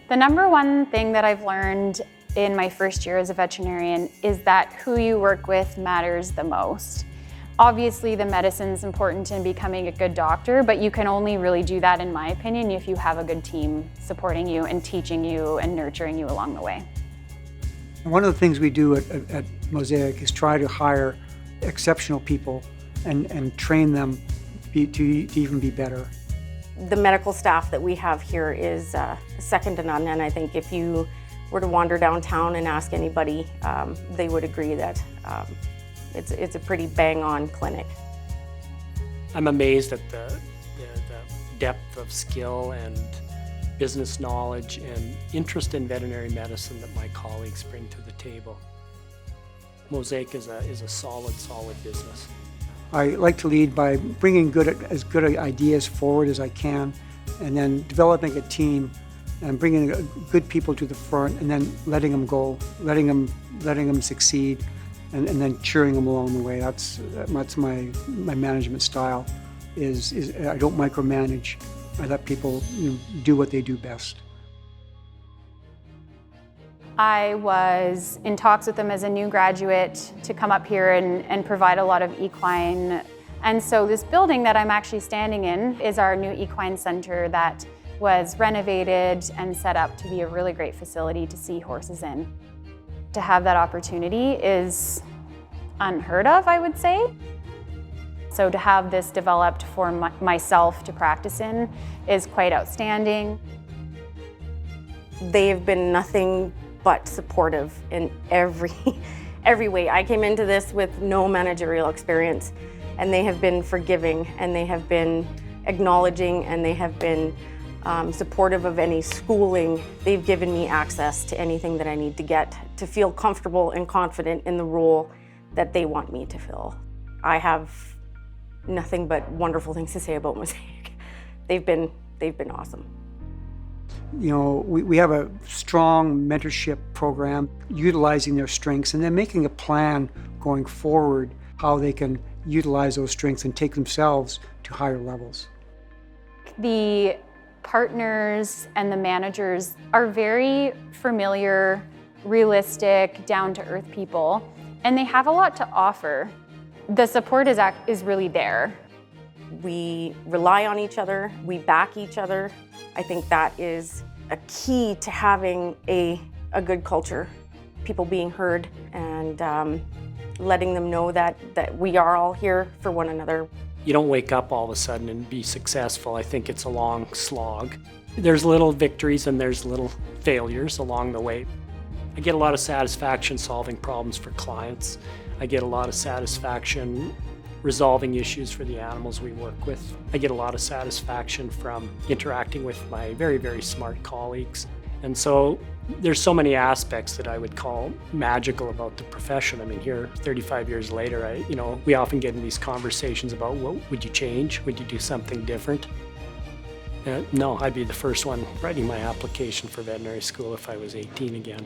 The number one thing that I've learned in my first year as a veterinarian is that who you work with matters the most. Obviously, the medicine's important in becoming a good doctor, but you can only really do that, in my opinion, if you have a good team supporting you and teaching you and nurturing you along the way. One of the things we do at Mosaic is try to hire exceptional people and train them to even be better. The medical staff that we have here is second to none, and I think if you were to wander downtown and ask anybody, they would agree that it's a pretty bang-on clinic. I'm amazed at the depth of skill and business knowledge and interest in veterinary medicine that my colleagues bring to the table. Mosaic is a solid business. I like to lead by bringing as good ideas forward as I can, and then developing a team and bringing good people to the front, and then letting them go, letting them succeed, and then cheering them along the way. That's my management style. Is I don't micromanage. I let people do what they do best. I was in talks with them as a new graduate to come up here and provide a lot of equine. And so this building that I'm actually standing in is our new equine center that was renovated and set up to be a really great facility to see horses in. To have that opportunity is unheard of, I would say. So to have this developed for myself to practice in is quite outstanding. They have been nothing but supportive in every way. I came into this with no managerial experience, and they have been forgiving, and they have been acknowledging, and they have been supportive of any schooling. They've given me access to anything that I need to get to feel comfortable and confident in the role that they want me to fill. I have nothing but wonderful things to say about Mosaic. They've been awesome. We have a strong mentorship program, utilizing their strengths and then making a plan going forward how they can utilize those strengths and take themselves to higher levels. The partners and the managers are very familiar, realistic, down-to-earth people, and they have a lot to offer. The support is really there. We rely on each other, we back each other. I think that is a key to having a good culture. People being heard and letting them know that we are all here for one another. You don't wake up all of a sudden and be successful. I think it's a long slog. There's little victories and there's little failures along the way. I get a lot of satisfaction solving problems for clients. I get a lot of satisfaction resolving issues for the animals we work with. I get a lot of satisfaction from interacting with my very, very smart colleagues. And so there's so many aspects that I would call magical about the profession. I mean, here 35 years later, we often get in these conversations about what would you change? Would you do something different? No, I'd be the first one writing my application for veterinary school if I was 18 again.